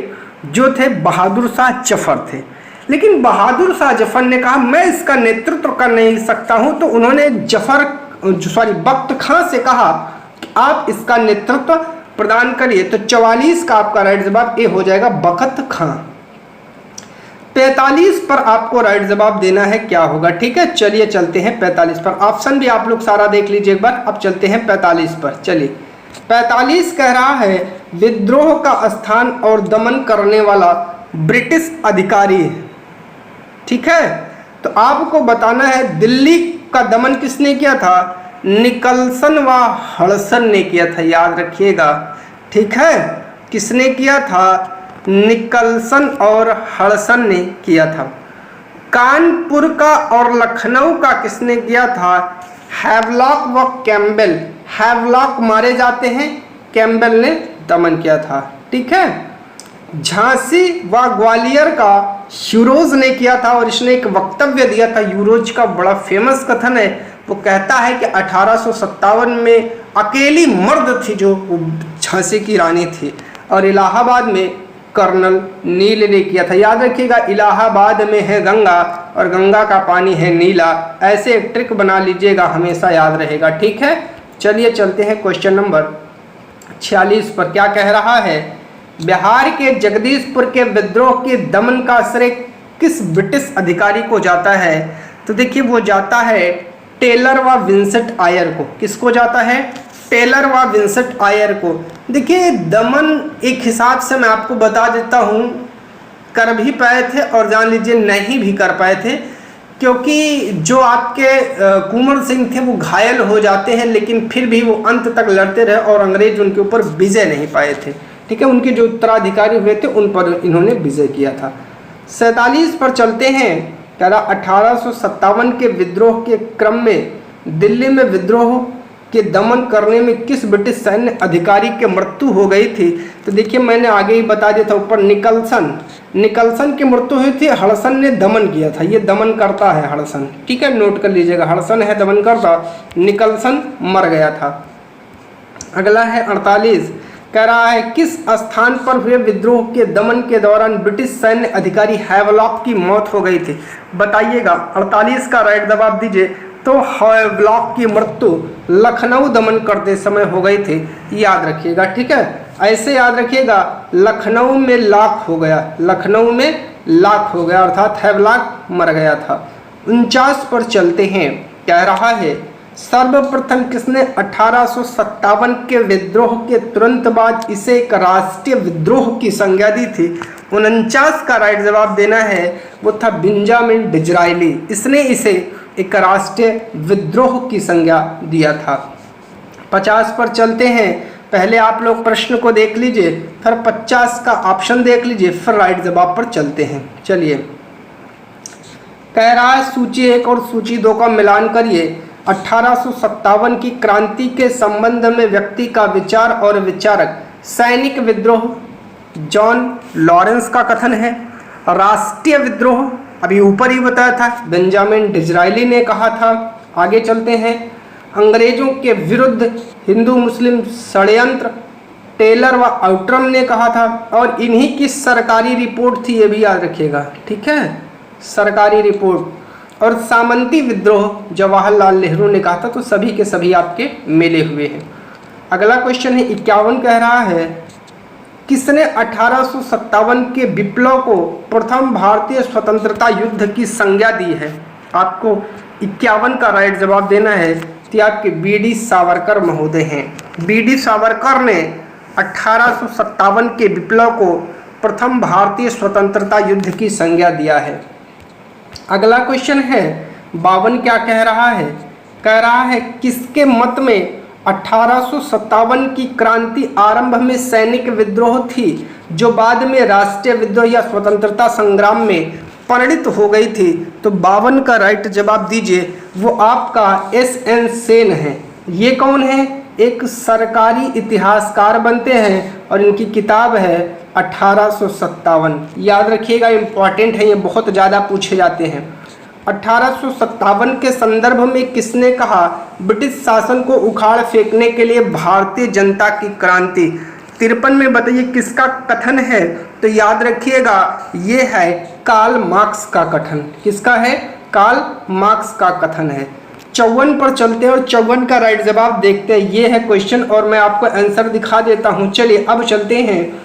जो थे बहादुर शाह जफर थे। लेकिन बहादुर शाह जफर ने कहा मैं इसका नेतृत्व कर नहीं सकता हूं, तो उन्होंने बख्त खां से कहा कि आप इसका नेतृत्व प्रदान करिए। तो 44 का आपका राइट जवाब ए हो जाएगा, बख्त खां। 45 पर आपको राइट जवाब देना है, क्या होगा, ठीक है। चलिए चलते हैं 45 पर। ऑप्शन भी आप लोग सारा देख लीजिए एक बार। अब चलते हैं 45 पर। चलिए 45 कह रहा है विद्रोह का स्थान और दमन करने वाला ब्रिटिश अधिकारी, ठीक है। तो आपको बताना है दिल्ली का दमन किसने किया था, निकलसन व हडसन ने किया था, याद रखिएगा, ठीक है। किसने किया था, निकलसन और हडसन ने किया था। कानपुर का और लखनऊ का किसने किया था, हैवलॉक व कैम्बेल। हैवलॉक मारे जाते हैं, कैम्बेल ने दमन किया था, ठीक है। झांसी व ग्वालियर का यूरोज ने किया था और इसने एक वक्तव्य दिया था, यूरोज का बड़ा फेमस कथन है। वो कहता है कि 1857 में अकेली मर्द थी जो झांसी की रानी थी, और इलाहाबाद में कर्नल नील ने किया था। याद रखिएगा इलाहाबाद में है गंगा और गंगा का पानी है नीला। ऐसे एक ट्रिक बना लीजिएगा, हमेशा याद रहेगा, ठीक है। चलिए चलते हैं क्वेश्चन नंबर 46 पर। क्या कह रहा है, बिहार के जगदीशपुर के विद्रोह के दमन का श्रेय किस ब्रिटिश अधिकारी को जाता है? तो देखिए वो जाता है टेलर व विंसेंट आयर को। किसको जाता है? टेलर व विंसेंट आयर को। देखिए दमन एक हिसाब से मैं आपको बता देता हूँ, कर भी पाए थे और जान लीजिए नहीं भी कर पाए थे, क्योंकि जो आपके कुंवर सिंह थे वो घायल हो जाते हैं, लेकिन फिर भी वो अंत तक लड़ते रहे और अंग्रेज उनके ऊपर विजय नहीं पाए थे। ठीक है, उनके जो उत्तराधिकारी हुए थे उन पर इन्होंने विजय किया था। 47 पर चलते हैं। कह रहा 1857 के विद्रोह के क्रम में दिल्ली में विद्रोह के दमन करने में किस ब्रिटिश सैन्य अधिकारी की मृत्यु हो गई थी? तो देखिए मैंने आगे ही बता दिया था ऊपर, निकलसन की मृत्यु हुई थी। हडसन ने दमन किया था, ये दमन करता है हडसन। ठीक है, नोट कर लीजिएगा, हडसन है दमन करता, निकलसन मर गया था। अगला है 48, कह रहा है किस स्थान पर हुए विद्रोह के दमन के दौरान ब्रिटिश सैन्य अधिकारी हैवलॉक की मौत हो गई थी? बताइएगा। 48 का राइट जवाब दीजिए। तो हैवलॉक की मृत्यु लखनऊ दमन करते समय हो गई थी, याद रखिएगा। ठीक है, ऐसे याद रखिएगा, लखनऊ में लाख हो गया, लखनऊ में लाख हो गया, अर्थात हैवलॉक मर गया था। 49 पर चलते हैं। कह रहा है सर्वप्रथम किसने 1857 के विद्रोह के तुरंत बाद इसे एक राष्ट्रीय विद्रोह की संज्ञा दी थी? 49 का राइट जवाब देना है, वो था बेंजामिन डिज़रायली। इसने इसे एक राष्ट्रीय विद्रोह की संज्ञा दिया था। 50 पर चलते हैं। पहले आप लोग प्रश्न को देख लीजिए, फिर 50 का ऑप्शन देख लीजिए, फिर राइट जवाब पर चलते हैं। चलिए, कह रहा है सूची 1 और सूची 2 का मिलान करिए। 1857 की क्रांति के संबंध में व्यक्ति का विचार और विचारक सैनिक विद्रोह जॉन लॉरेंस का कथन है। राष्ट्रीय विद्रोह अभी ऊपर ही बताया था, बेंजामिन डिज़रायली ने कहा था। आगे चलते हैं। अंग्रेजों के विरुद्ध हिंदू मुस्लिम षड्यंत्र टेलर व आउट्रम ने कहा था, और इन्हीं की सरकारी रिपोर्ट थी, ये भी याद रखिएगा। ठीक है, सरकारी रिपोर्ट। और सामंती विद्रोह जवाहरलाल नेहरू ने कहा था। तो सभी के सभी आपके मिले हुए हैं। अगला क्वेश्चन है 51, कह रहा है किसने 1857 के विप्लव को प्रथम भारतीय स्वतंत्रता युद्ध की संज्ञा दी है? आपको 51 का राइट जवाब देना है। तो आपके बीडी सावरकर महोदय हैं। बीडी सावरकर ने 1857 के विप्लव को प्रथम भारतीय स्वतंत्रता युद्ध की संज्ञा दिया है। अगला क्वेश्चन है 52, क्या कह रहा है? कह रहा है किसके मत में 1857 की क्रांति आरंभ में सैनिक विद्रोह थी, जो बाद में राष्ट्रीय विद्रोह या स्वतंत्रता संग्राम में परिणित हो गई थी? तो 52 का राइट जवाब दीजिए, वो आपका SN सेन है। ये कौन है? एक सरकारी इतिहासकार बनते हैं और इनकी किताब है 1857। याद रखिएगा, इम्पॉर्टेंट है, ये बहुत ज़्यादा पूछे जाते हैं। 1857 के संदर्भ में किसने कहा ब्रिटिश शासन को उखाड़ फेंकने के लिए भारतीय जनता की क्रांति? 53 में बताइए किसका कथन है? तो याद रखिएगा, ये है कार्ल मार्क्स का कथन। किसका है? कार्ल मार्क्स का कथन है। 54 पर चलते हैं और 54 का राइट जवाब देखते हैं। ये है क्वेश्चन और मैं आपको आंसर दिखा देता हूँ। चलिए अब चलते हैं,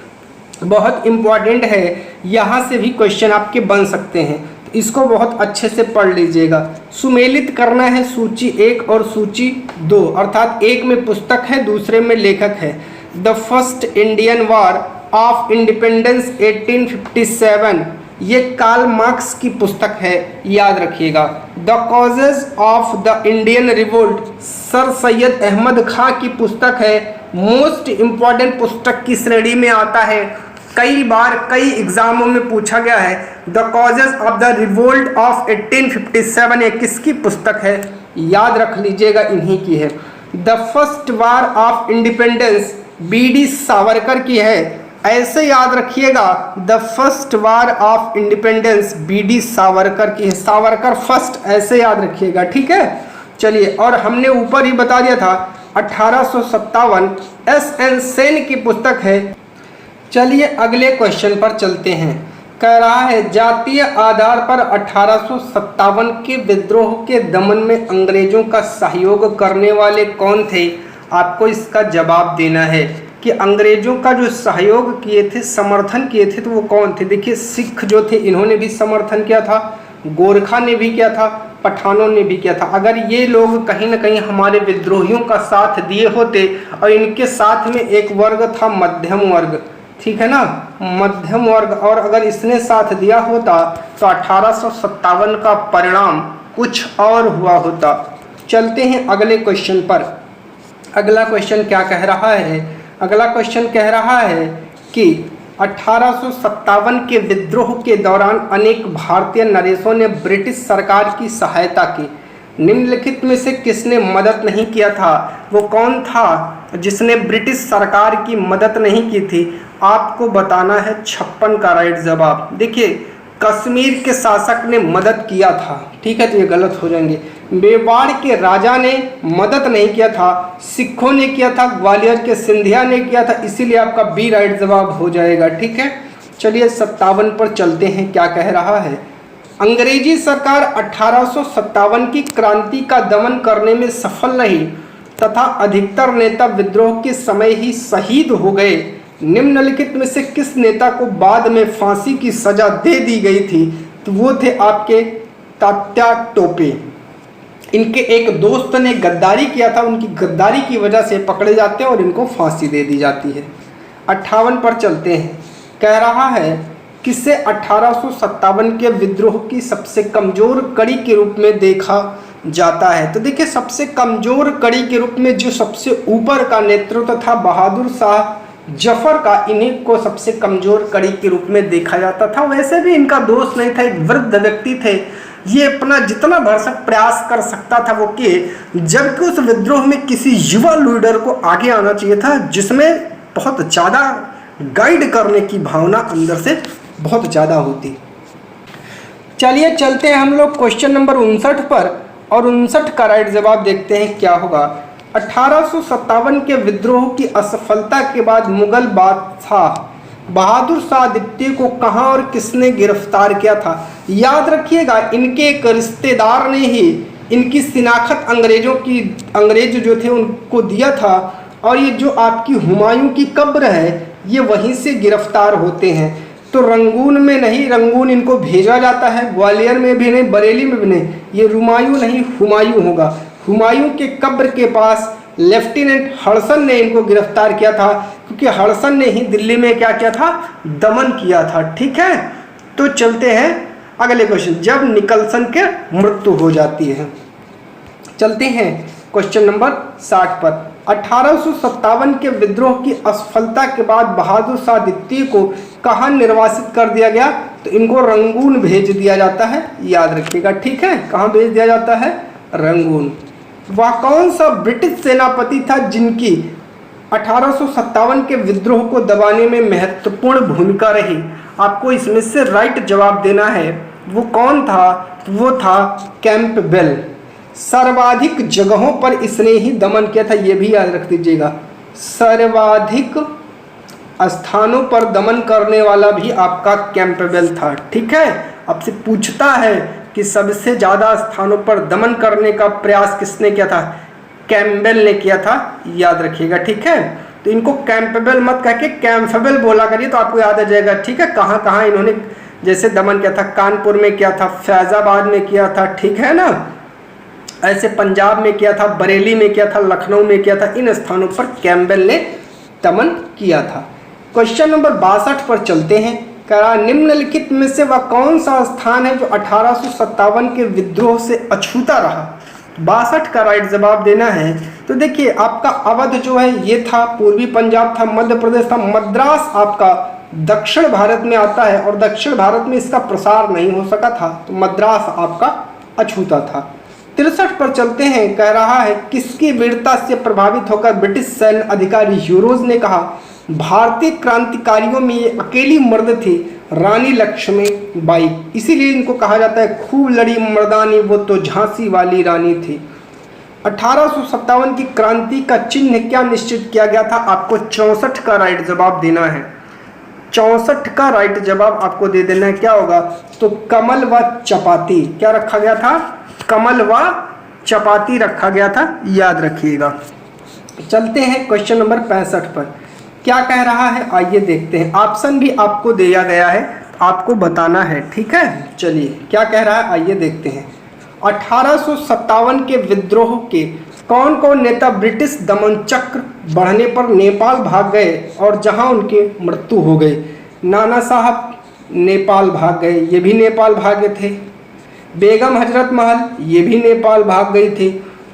बहुत इम्पॉर्टेंट है, यहाँ से भी क्वेश्चन आपके बन सकते हैं, तो इसको बहुत अच्छे से पढ़ लीजिएगा। सुमेलित करना है सूची 1 और सूची 2, अर्थात एक में पुस्तक है, दूसरे में लेखक है। The first Indian war of independence 1857, ये कार्ल मार्क्स की पुस्तक है, याद रखिएगा। The causes of the Indian revolt Sir Syed Ahmad Khan की पुस्तक है, मोस्ट इम्पॉर्टेंट पुस्तक की श्रेणी में आता है। कई बार कई एग्जामों में पूछा गया है। The causes of the revolt of 1857 ये किसकी पुस्तक है? याद रख लीजिएगा, इन्हीं की है। The first war of independence BD Savarkar की है। ऐसे याद रखिएगा, the first war of independence BD Savarkar की है, सावरकर फर्स्ट, ऐसे याद रखिएगा। ठीक है, चलिए, और हमने ऊपर ही बता दिया था 1857 SN सेन की पुस्तक है। चलिए अगले क्वेश्चन पर चलते हैं। कह रहा है जातीय आधार पर 1857 के विद्रोह के दमन में अंग्रेजों का सहयोग करने वाले कौन थे? आपको इसका जवाब देना है। कि अंग्रेजों का जो सहयोग किए थे, समर्थन किए थे, तो वो कौन थे? देखिए सिख जो थे इन्होंने भी समर्थन किया था, गोरखा ने भी किया था, पठानों ने भी किया था। अगर ये लोग कहीं ना कहीं हमारे विद्रोहियों का साथ दिए होते, और इनके साथ में एक वर्ग था मध्यम वर्ग, ठीक है ना, मध्यम वर्ग, और अगर इसने साथ दिया होता तो 1857 का परिणाम कुछ और हुआ होता। चलते हैं अगले क्वेश्चन पर। अगला क्वेश्चन क्या कह रहा है? अगला क्वेश्चन कह रहा है कि 1857 के विद्रोह के दौरान अनेक भारतीय नरेशों ने ब्रिटिश सरकार की सहायता की। निम्नलिखित में से किसने मदद नहीं किया था? वो कौन था जिसने ब्रिटिश सरकार की मदद नहीं की थी? आपको बताना है 56 का राइट जवाब। देखिए कश्मीर के शासक ने मदद किया था, ठीक है, तो ये गलत हो जाएंगे। मेवाड़ के राजा ने मदद नहीं किया था, सिखों ने किया था, ग्वालियर के सिंधिया ने किया था, इसीलिए आपका बी राइट जवाब हो जाएगा, ठीक है। चलिए 57 पर चलते हैं, क्या कह रहा है? अंग्रेजी सरकार 1857 की क्रांति का दमन करने में सफल रही तथा अधिकतर नेता विद्रोह के समय ही शहीद हो गए। निम्नलिखित में से किस नेता को बाद में फांसी की सजा दे दी गई थी? तो वो थे आपके तात्या टोपे। इनके एक दोस्त ने गद्दारी किया था, उनकी गद्दारी की वजह से पकड़े जाते हैं और इनको फांसी दे दी जाती है। 58 पर चलते हैं, कह रहा है किसे 1857 के विद्रोह की सबसे कमजोर कड़ी के रूप में देखा जाता है? तो देखिए सबसे कमजोर कड़ी के रूप में जो सबसे ऊपर का नेतृत्व था बहादुर शाह जफर का, इन्हीं को सबसे कमजोर कड़ी के रूप में देखा जाता था। वैसे भी इनका दोष नहीं था, एक वृद्ध व्यक्ति थे, ये अपना जितना भरसक प्रयास कर सकता था वो किए, जबकि उस विद्रोह में किसी युवा लीडर को आगे आना चाहिए था जिसमें बहुत ज़्यादा गाइड करने की भावना अंदर से बहुत ज़्यादा होती। चलिए चलते हैं हम लोग क्वेश्चन नंबर 59 पर, और 59 का राइट जवाब देखते हैं क्या होगा। 1857 के विद्रोह की असफलता के बाद मुगल बादशाह बहादुर शाह द्वितीय को कहां और किसने गिरफ्तार किया था? याद रखिएगा इनके एक रिश्तेदार ने ही इनकी शिनाख्त अंग्रेज जो थे उनको दिया था, और ये जो आपकी हुमायूं की कब्र है ये वहीं से गिरफ्तार होते हैं। तो रंगून में नहीं, रंगून इनको भेजा जाता है, ग्वालियर में भी नहीं, बरेली में भी नहीं, ये रुमायूं नहीं हुमायूं होगा। हुमायूं के कब्र के पास लेफ्टिनेंट हडसन ने इनको गिरफ्तार किया था, क्योंकि हडसन ने ही दिल्ली में क्या किया था? दमन किया था, ठीक है। तो चलते हैं अगले क्वेश्चन, जब निकलसन के मृत्यु हो जाती है। चलते हैं क्वेश्चन नंबर 60 पर। 1857 के विद्रोह की असफलता के बाद बहादुर शाह द्वितीय को कहाँ निर्वासित कर दिया गया? तो इनको रंगून भेज दिया जाता है, याद रखिएगा, ठीक है। कहाँ भेज दिया जाता है? रंगून। वह कौन सा ब्रिटिश सेनापति था जिनकी 1857 के विद्रोह को दबाने में महत्वपूर्ण भूमिका रही? आपको इसमें से राइट जवाब देना है। वो कौन था? वो था कैंपबेल। सर्वाधिक जगहों पर इसने ही दमन किया था, ये भी याद रख दीजिएगा। सर्वाधिक स्थानों पर दमन करने वाला भी आपका कैंपबेल था, ठीक है। आपसे पूछता है कि सबसे ज़्यादा स्थानों पर दमन करने का प्रयास किसने किया था? कैंपबेल ने किया था, याद रखिएगा, ठीक है। तो इनको कैंपबेल मत कह के कैंपबेल बोला करिए तो आपको याद आ जाएगा, ठीक है। कहाँ कहाँ इन्होंने जैसे दमन किया था, कानपुर में किया था, फैजाबाद में किया था, ठीक है ना, ऐसे पंजाब में किया था, बरेली में किया था, लखनऊ में किया था, इन स्थानों पर कैंपबेल ने दमन किया था। क्वेश्चन नंबर 62 पर चलते हैं। कहा निम्नलिखित में से वह कौन सा स्थान है जो 1857 के विद्रोह से अछूता रहा? 62 का राइट जवाब देना है। तो देखिए आपका अवध जो है ये था, पूर्वी पंजाब था, मध्य प्रदेश था, मद्रास आपका दक्षिण भारत में आता है और दक्षिण भारत में इसका प्रसार नहीं हो सका था, तो मद्रास आपका अछूता था। 63 पर चलते हैं। कह रहा है किसकी वीरता से प्रभावित होकर ब्रिटिश सैन्य अधिकारी यूरोज ने कहा भारतीय क्रांतिकारियों में ये अकेली मर्द थी रानी लक्ष्मीबाई, इसीलिए इनको कहा जाता है खूब लड़ी मर्दानी वो तो झांसी वाली रानी थी। 1857 की क्रांति का चिन्ह क्या निश्चित किया गया था? आपको 64 का राइट जवाब देना है। 64 का राइट जवाब आपको दे देना है, क्या होगा? तो कमल व चपाती। क्या रखा गया था? कमल व चपाती रखा गया था, याद रखिएगा। चलते हैं क्वेश्चन नंबर 65 पर। क्या कह रहा है आइए देखते हैं। ऑप्शन भी आपको दिया गया है, आपको बताना है, ठीक है। चलिए क्या कह रहा है आइए देखते हैं। 1857 के विद्रोह के कौन कौन नेता ब्रिटिश दमन चक्र बढ़ने पर नेपाल भाग गए और जहां उनके मृत्यु हो गई। नाना साहब नेपाल भाग गए, ये भी नेपाल भागे थे। बेगम हजरत महल ये भी नेपाल भाग गई थी।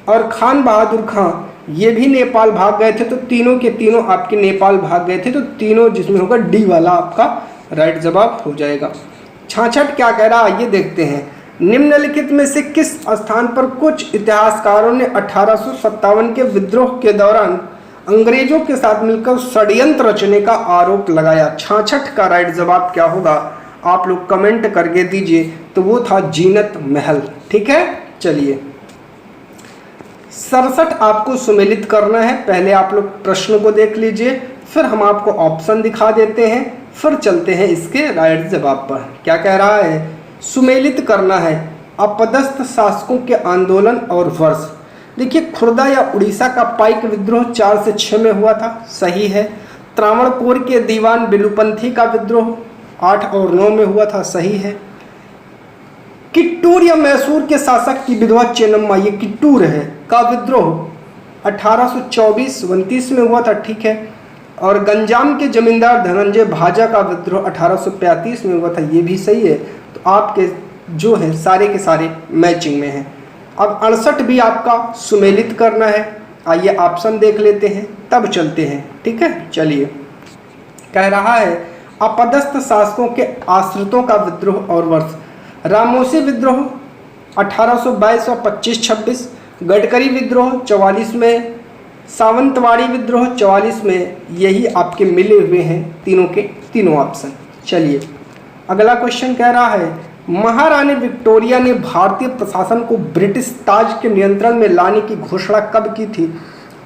और खान बहादुर खां ये भी नेपाल भाग गए थे। तो तीनों के तीनों आपके नेपाल भाग गए थे। तो तीनों जिसमें होगा डी वाला आपका राइट जवाब हो जाएगा। 66 क्या कह रहा है आइए देखते हैं। निम्नलिखित में से किस स्थान पर कुछ इतिहासकारों ने 1857 के विद्रोह के दौरान अंग्रेजों के साथ मिलकर षड्यंत्र रचने का आरोप लगाया। 66 का राइट जवाब क्या होगा आप लोग कमेंट करके दीजिए। तो वो था जीनत महल, ठीक है। चलिए 67 आपको सुमेलित करना है। पहले आप लोग प्रश्न को देख लीजिए, फिर हम आपको ऑप्शन दिखा देते हैं, फिर चलते हैं इसके राइट जवाब पर। क्या कह रहा है सुमेलित करना है अपदस्थ शासकों के आंदोलन और वर्ष। देखिए खुर्दा या उड़ीसा का पाइक विद्रोह 4 से 6 में हुआ था, सही है। त्रावणकोर के दीवान बिलुपंथी का विद्रोह 8 और 9 में हुआ था, सही है। किट्टूर या मैसूर के शासक की विधवा चेन्नम्मा, ये किट्टूर है, का विद्रोह 1824-29 में हुआ था, ठीक है। और गंजाम के जमींदार धनंजय भाजा का विद्रोह 1835 में हुआ था, ये भी सही है। तो आपके जो है सारे के सारे मैचिंग में हैं। अब 68 भी आपका सुमेलित करना है। आइए ऑप्शन देख लेते हैं तब चलते हैं, ठीक है। चलिए कह रहा है अपदस्थ शासकों के आश्रितों का विद्रोह और वर्ष। रामोसी विद्रोह 1822 और 25-26, गडकरी विद्रोह 44 में, सावंतवाड़ी विद्रोह 44 में। यही आपके मिले हुए हैं तीनों के तीनों ऑप्शन। चलिए अगला क्वेश्चन कह रहा है महारानी विक्टोरिया ने भारतीय प्रशासन को ब्रिटिश ताज के नियंत्रण में लाने की घोषणा कब की थी।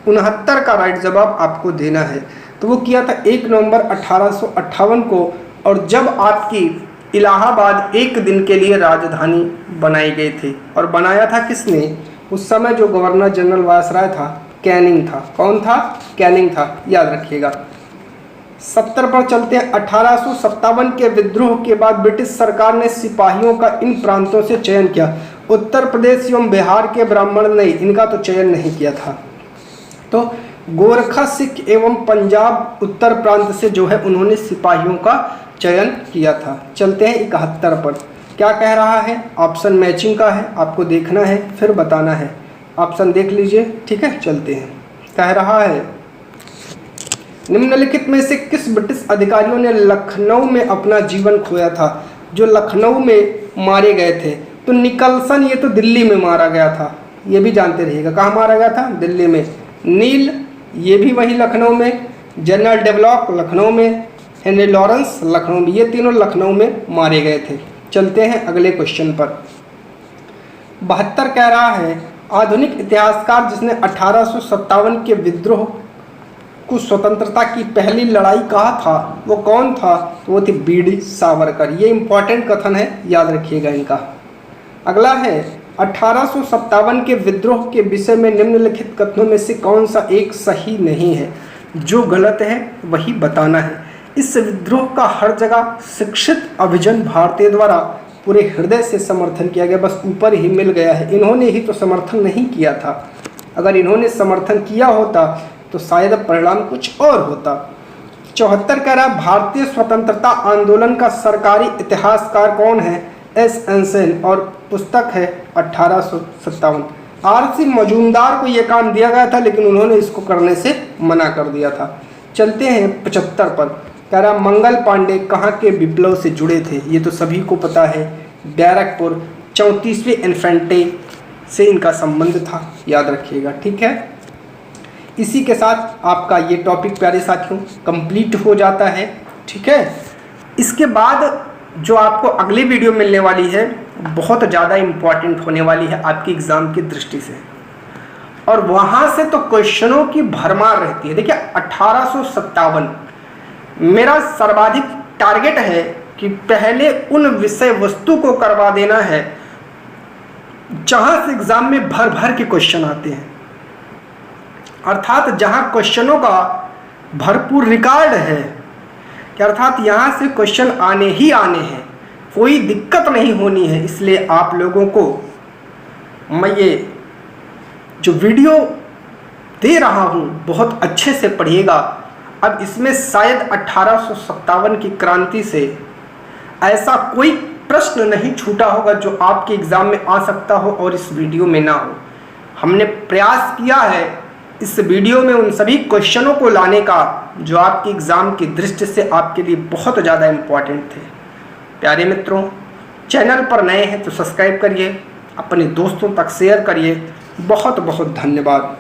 69 का राइट जवाब आपको देना है। तो वो किया था 1 नवंबर 1858 को, और जब आपकी इलाहाबाद एक दिन के लिए राजधानी बनाई गई थी। और बनाया था किसने, उस समय जो गवर्नर जनरल वायसराय था कैनिंग था। कौन था, कैनिंग था, याद रखिएगा। 70 पर चलते हैं। 1857 के विद्रोह के बाद ब्रिटिश सरकार ने सिपाहियों का इन प्रांतों से चयन किया। उत्तर प्रदेश एवं बिहार के ब्राह्मण नहीं, इनका तो चयन नहीं किया था। तो गोरखा, सिख एवं पंजाब उत्तर प्रांत से जो है उन्होंने सिपाहियों का चयन किया था। चलते हैं 71 पर। क्या कह रहा है, ऑप्शन मैचिंग का है, आपको देखना है फिर बताना है। ऑप्शन देख लीजिए, ठीक है। चलते हैं। कह रहा है निम्नलिखित में से किस ब्रिटिश अधिकारियों ने लखनऊ में अपना जीवन खोया था। जो लखनऊ में मारे गए थे, तो निकलसन ये तो दिल्ली में मारा गया था, ये भी जानते रहिएगा। कहाँ मारा गया था, दिल्ली में। नील ये भी वही लखनऊ में। जनरल डेवलॉक लखनऊ में। हेनरी लॉरेंस लखनऊ में। ये तीनों लखनऊ में मारे गए थे। चलते हैं अगले क्वेश्चन पर। 72 कह रहा है आधुनिक इतिहासकार जिसने 1857 के विद्रोह को स्वतंत्रता की पहली लड़ाई कहा था वो कौन था। तो वो थे बीडी सावरकर। ये इंपॉर्टेंट कथन है, याद रखिएगा इनका। अगला है 1857 के विद्रोह के विषय में निम्नलिखित कथनों में से कौन सा एक सही नहीं है। जो गलत है वही बताना है। इस विद्रोह का हर जगह शिक्षित अभिजन भारतीय द्वारा पूरे हृदय से समर्थन किया गया, बस ऊपर ही मिल गया है। इन्होंने ही तो समर्थन नहीं किया था। अगर इन्होंने समर्थन किया होता तो शायद परिणाम कुछ और होता। 74 कह रहा भारतीय स्वतंत्रता आंदोलन का सरकारी इतिहासकार कौन है। एस एंसेन, और पुस्तक है 1857। आर.सी. मजूमदार को यह काम दिया गया था, लेकिन उन्होंने इसको करने से मना कर दिया था। चलते हैं 75 पर। कह रहा मंगल पांडे कहाँ के विप्लव से जुड़े थे। ये तो सभी को पता है, बैरकपुर 34वें इन्फेंट्री से इनका संबंध था, याद रखिएगा, ठीक है। इसी के साथ आपका ये टॉपिक प्यारे साथियों कंप्लीट हो जाता है, ठीक है। इसके बाद जो आपको अगली वीडियो मिलने वाली है बहुत ज़्यादा इम्पॉर्टेंट होने वाली है आपकी एग्ज़ाम की दृष्टि से, और वहाँ से तो क्वेश्चनों की भरमार रहती है। देखिए 1857 मेरा सर्वाधिक टारगेट है कि पहले उन विषय वस्तु को करवा देना है जहाँ से एग्ज़ाम में भर भर के क्वेश्चन आते हैं, अर्थात जहाँ क्वेश्चनों का भरपूर रिकॉर्ड है कि अर्थात यहाँ से क्वेश्चन आने ही आने हैं, कोई दिक्कत नहीं होनी है। इसलिए आप लोगों को मैं ये जो वीडियो दे रहा हूँ बहुत अच्छे से पढ़िएगा। अब इसमें शायद 1857 की क्रांति से ऐसा कोई प्रश्न नहीं छूटा होगा जो आपके एग्ज़ाम में आ सकता हो और इस वीडियो में ना हो। हमने प्रयास किया है इस वीडियो में उन सभी क्वेश्चनों को लाने का जो आपके एग्ज़ाम की दृष्टि से आपके लिए बहुत ज़्यादा इम्पॉर्टेंट थे। प्यारे मित्रों, चैनल पर नए हैं तो सब्सक्राइब करिए, अपने दोस्तों तक शेयर करिए। बहुत बहुत धन्यवाद।